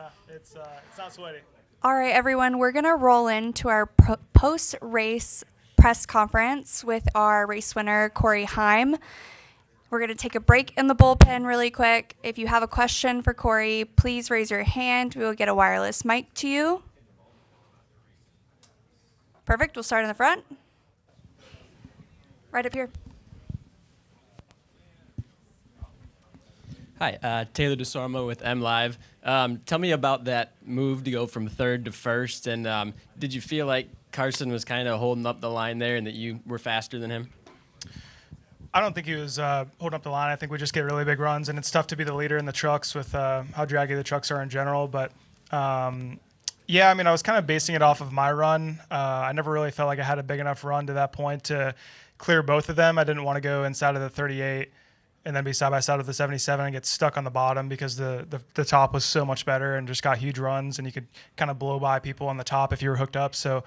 Yeah, it's not sweaty. All right, everyone, we're going to roll into our post-race press conference with our race winner, Corey Heim. We're going to take a break in the bullpen really quick. If you have a question for Corey, please raise your hand. We will get a wireless mic to you. Perfect. We'll start in the front. Right up here. Hi, Taylor DeSormo with MLive. Tell me about that move to go from third to first, and did you feel like Carson was kind of holding up the line there and that you were faster than him? I don't think he was holding up the line. I think we just get really big runs, and it's tough to be the leader in the trucks with how draggy the trucks are in general. But, yeah, I mean, I was kind of basing it off of my run. I never really felt like I had a big enough run to that point to clear both of them. I didn't want to go inside of the 38 and then be side by side with the 77 and get stuck on the bottom because the top was so much better and just got huge runs, and you could kind of blow by people on the top if you were hooked up. So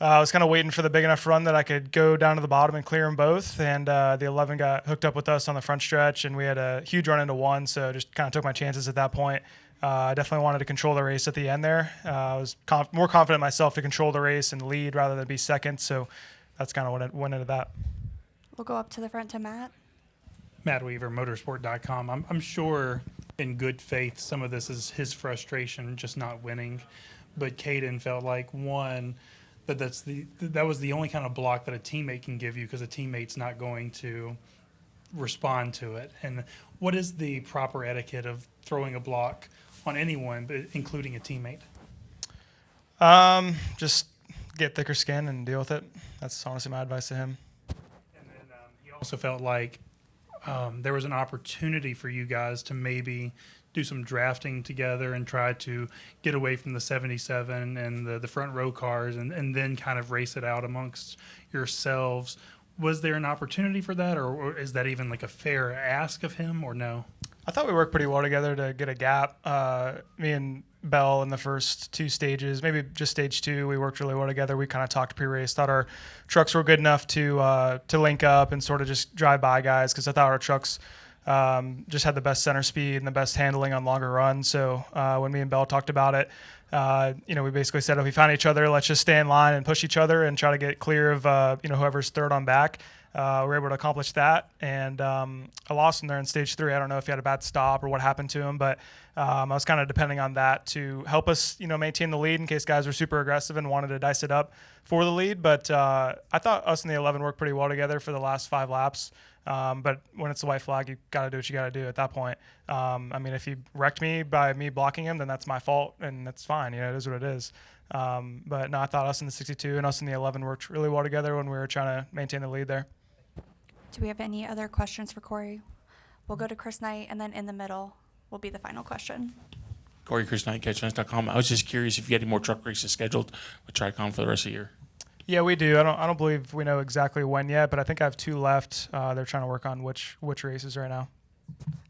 I was kind of waiting for the big enough run that I could go down to the bottom and clear them both. And the 11 got hooked up with us on the front stretch, and we had a huge run into one. So just kind of took my chances at that point. I definitely wanted to control the race at the end there. I was more confident in myself to control the race and lead rather than be second. So that's kind of what went into that. We'll go up to the front to Matt. Matt Weaver, motorsport.com. I'm sure in good faith some of this is his frustration just not winning. But Kaden felt like, one, that was the only kind of block that a teammate can give you because a teammate's not going to respond to it. And what is the proper etiquette of throwing a block on anyone, but including a teammate? Just get thicker skin and deal with it. That's honestly my advice to him. And then he also felt like there was an opportunity for you guys to maybe do some drafting together and try to get away from the 77 and the front row cars and then kind of race it out amongst yourselves. Was there an opportunity for that, or is that even like a fair ask of him, or no? I thought we worked pretty well together to get a gap. Me and Bell in the first two stages, maybe just stage two, we worked really well together. We kind of talked pre-race, thought our trucks were good enough to link up and sort of just drive by guys, because I thought our trucks just had the best center speed and the best handling on longer runs. So when me and Bell talked about it, we basically said if we found each other, let's just stay in line and push each other and try to get clear of whoever's third on back. We were able to accomplish that, and I lost him there in stage three. I don't know if he had a bad stop or what happened to him, but I was kind of depending on that to help us, maintain the lead in case guys were super aggressive and wanted to dice it up for the lead. But I thought us and the 11 worked pretty well together for the last 5 laps. But when it's the white flag, you got to do what you got to do at that point. If he wrecked me by me blocking him, then that's my fault, and that's fine. It is what it is. But no, I thought us in the 62 and us in the 11 worked really well together when we were trying to maintain the lead there. Do we have any other questions for Corey? We'll go to Chris Knight, and then in the middle will be the final question. Corey, Chris Knight, catchfence.com. I was just curious if you had any more truck races scheduled with Tricon for the rest of the year. Yeah, we do. I don't believe we know exactly when yet, but I think I have 2 left. They're trying to work on which races right now.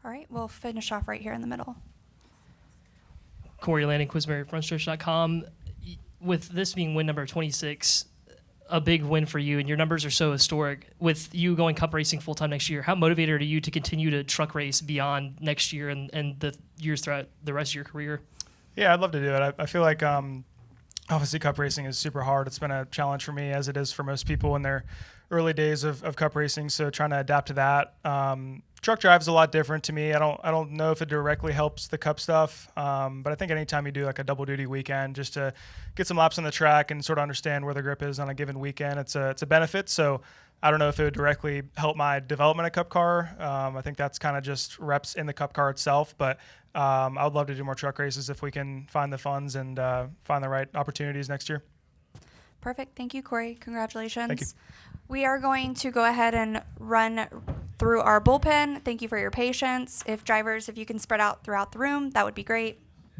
All right, we'll finish off right here in the middle. Corey Landing, QuizMaryFrontStretch.com. With this being win number 26, a big win for you, and your numbers are so historic. With you going cup racing full-time next year, how motivated are you to continue to truck race beyond next year and the years throughout the rest of your career? Yeah, I'd love to do it. I feel like obviously cup racing is super hard. It's been a challenge for me, as it is for most people in their early days of cup racing, so trying to adapt to that. Truck drive's a lot different to me. I don't know if it directly helps the cup stuff, but I think anytime you do like a double duty weekend just to get some laps on the track and sort of understand where the grip is on a given weekend, it's a benefit. So I don't know if it would directly help my development of cup car. I think that's kind of just reps in the cup car itself, but I would love to do more truck races if we can find the funds and find the right opportunities next year. Perfect. Thank you, Corey. Congratulations. Thank you. We are going to go ahead and run through our bullpen. Thank you for your patience. If you can spread out throughout the room, that would be great.